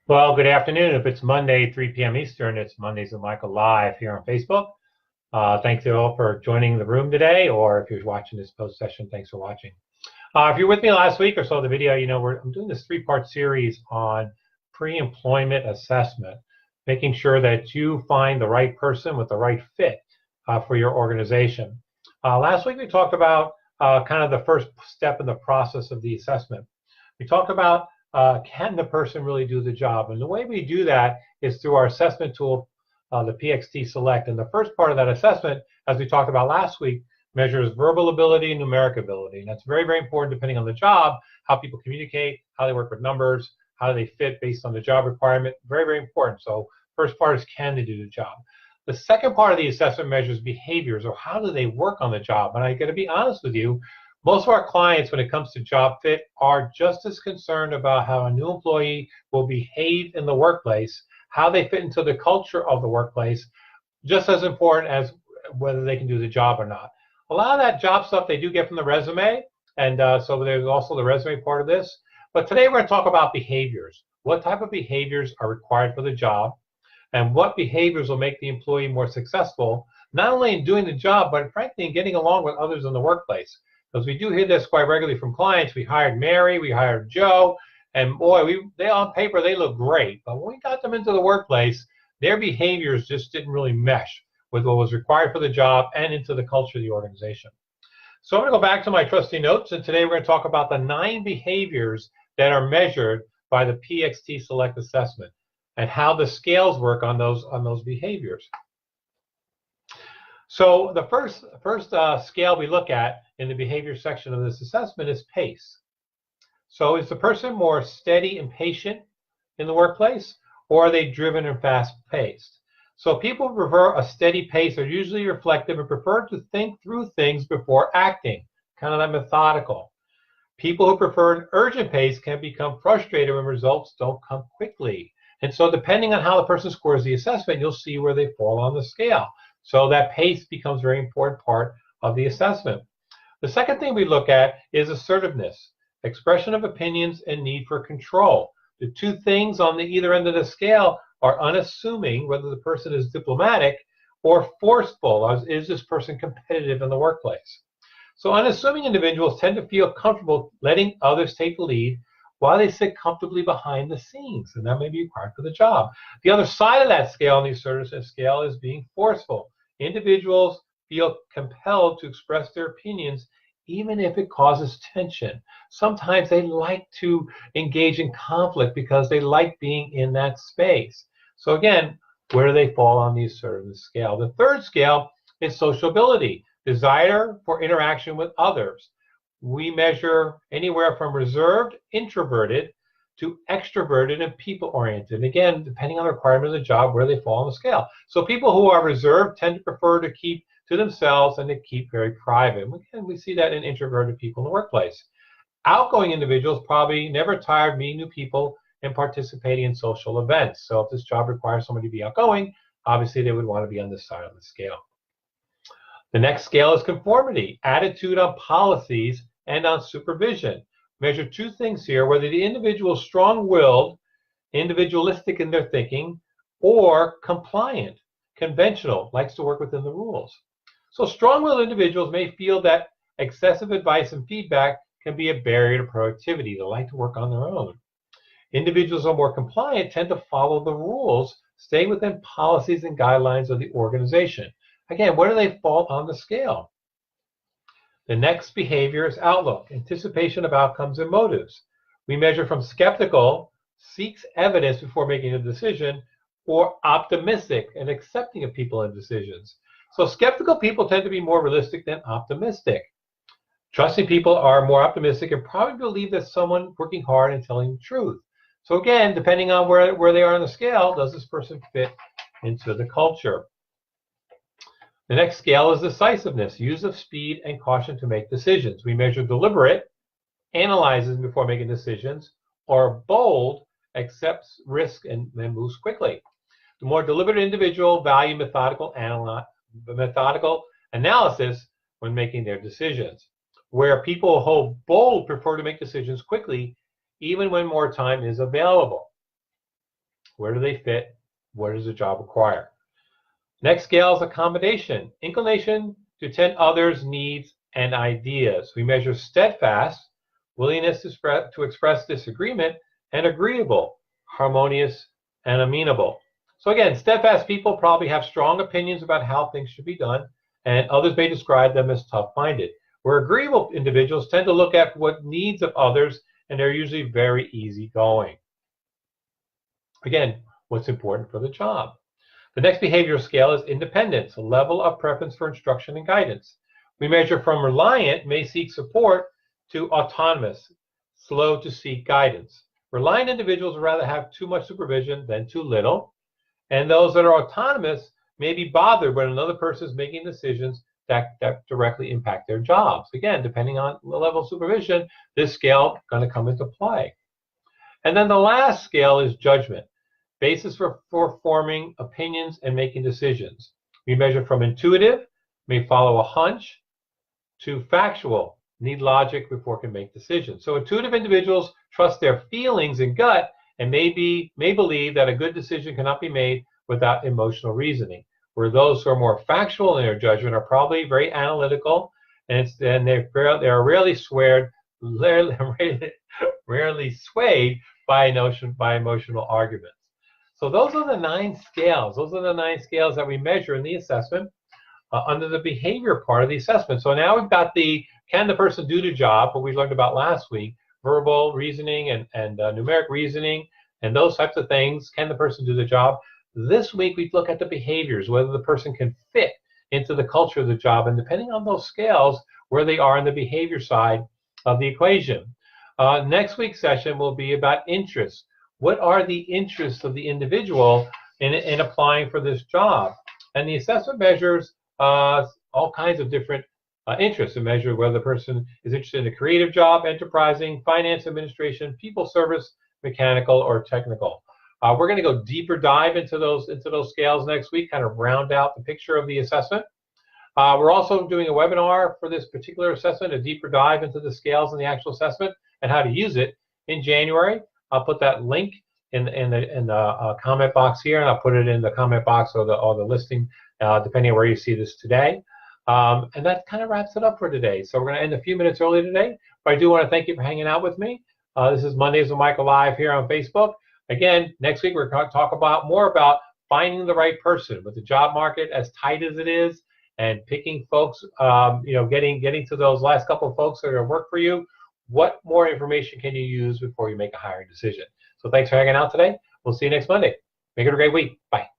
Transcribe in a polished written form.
Well, good afternoon. If it's Monday, 3 p.m. Eastern, it's Mondays with Michael live here on Facebook. Thanks you all for joining the room today, or if you're watching this post session, thanks for watching. If you're with me last week or so, the video, I'm doing this three-part series on pre-employment assessment, making sure that you find the right person with the right fit for your organization. Last week we talked about kind of the first step in the process of the assessment. We talked about can the person really do the job? And the way we do that is through our assessment tool, the PXT Select. And the first part of that assessment, as we talked about last week, measures verbal ability and numeric ability. And that's very, very important depending on the job, how people communicate, how they work with numbers, how do they fit based on the job requirement. Very, very important. So first part is can they do the job? The second part of the assessment measures behaviors, or how do they work on the job. And I got to be honest with you, most of our clients, when it comes to job fit, are just as concerned about how a new employee will behave in the workplace, how they fit into the culture of the workplace, just as important as whether they can do the job or not. A lot of that job stuff they do get from the resume, and so there's also the resume part of this. But today we're going to talk about behaviors. What type of behaviors are required for the job, and what behaviors will make the employee more successful, not only in doing the job, but frankly in getting along with others in the workplace. Because we do hear this quite regularly from clients. We hired Mary, we hired Joe, and boy, they on paper they look great, but when we got them into the workplace, their behaviors just didn't really mesh with what was required for the job and into the culture of the organization. So I'm going to go back to my trusty notes, and today we're going to talk about the 9 behaviors that are measured by the PXT Select assessment and how the scales work on those behaviors. So the first scale we look at in the behavior section of this assessment is pace. So is the person more steady and patient in the workplace, or are they driven and fast-paced? So people who prefer a steady pace are usually reflective and prefer to think through things before acting, kind of that methodical. People who prefer an urgent pace can become frustrated when results don't come quickly. And so depending on how the person scores the assessment, you'll see where they fall on the scale. So that pace becomes a very important part of the assessment. The second thing we look at is assertiveness, expression of opinions and need for control. The two things on the either end of the scale are unassuming, whether the person is diplomatic, or forceful, as is this person competitive in the workplace. So unassuming individuals tend to feel comfortable letting others take the lead while they sit comfortably behind the scenes, and that may be required for the job. The other side of that scale, on the assertiveness scale, is being forceful. Individuals feel compelled to express their opinions even if it causes tension. Sometimes they like to engage in conflict because they like being in that space. So again, where do they fall on the assertiveness scale? The third scale is sociability, desire for interaction with others. We measure anywhere from reserved, introverted, to extroverted and people-oriented. Again, depending on the requirement of the job, where they fall on the scale. So people who are reserved tend to prefer to keep to themselves and to keep very private. Again, we see that in introverted people in the workplace. Outgoing individuals probably never tired meeting new people and participating in social events. So if this job requires somebody to be outgoing, obviously they would want to be on this side of the scale. The next scale is conformity, attitude on policies and on supervision. Measure two things here, whether the individual is strong-willed, individualistic in their thinking, or compliant, conventional, likes to work within the rules. So strong-willed individuals may feel that excessive advice and feedback can be a barrier to productivity. They like to work on their own. Individuals who are more compliant tend to follow the rules, stay within policies and guidelines of the organization. Again, where do they fall on the scale? The next behavior is outlook, anticipation of outcomes and motives. We measure from skeptical, seeks evidence before making a decision, or optimistic and accepting of people and decisions. So skeptical people tend to be more realistic than optimistic. Trusting people are more optimistic and probably believe that someone working hard and telling the truth. So again, depending on where they are on the scale, does this person fit into the culture? The next scale is decisiveness, use of speed and caution to make decisions. We measure deliberate, analyzes before making decisions, or bold, accepts risk and then moves quickly. The more deliberate individual value methodical analysis when making their decisions, where people who hold bold prefer to make decisions quickly, even when more time is available. Where do they fit? What does the job require? Next scale is accommodation, inclination to attend others' needs and ideas. We measure steadfast, willingness to express disagreement, and agreeable, harmonious, and amenable. So again, steadfast people probably have strong opinions about how things should be done, and others may describe them as tough-minded. Where agreeable individuals tend to look at what needs of others, and they're usually very easygoing. Again, what's important for the job. The next behavioral scale is independence, a level of preference for instruction and guidance. We measure from reliant, may seek support, to autonomous, slow to seek guidance. Reliant individuals would rather have too much supervision than too little, and those that are autonomous may be bothered when another person is making decisions that directly impact their jobs. Again, depending on the level of supervision, this scale is going to come into play. And then the last scale is judgment, basis for forming opinions and making decisions. We measure from intuitive, may follow a hunch, to factual, need logic before can make decisions. So intuitive individuals trust their feelings and gut and may believe that a good decision cannot be made without emotional reasoning. Where those who are more factual in their judgment are probably very analytical, and they're rarely swayed by emotional arguments. So those are the 9 scales. Those are the 9 scales that we measure in the assessment under the behavior part of the assessment. So now we've got the can the person do the job, what we learned about last week, verbal reasoning and numeric reasoning and those types of things. Can the person do the job? This week we look at the behaviors, whether the person can fit into the culture of the job, and depending on those scales, where they are in the behavior side of the equation. Next week's session will be about interests. What are the interests of the individual in applying for this job? And the assessment measures all kinds of different interests. It measures whether the person is interested in a creative job, enterprising, finance, administration, people service, mechanical, or technical. We're going to go deeper dive into those scales next week, kind of round out the picture of the assessment. We're also doing a webinar for this particular assessment, a deeper dive into the scales and the actual assessment and how to use it in January. I'll put that link in the comment box here, and I'll put it in the comment box or the listing, depending on where you see this today. And that kind of wraps it up for today. So we're going to end a few minutes early today, but I do want to thank you for hanging out with me. This is Mondays with Michael Live here on Facebook. Again, next week we're going to talk more about finding the right person with the job market as tight as it is, and picking folks, getting to those last couple of folks that are going to work for you. What more information can you use before you make a hiring decision? So thanks for hanging out today. We'll see you next Monday. Make it a great week. Bye.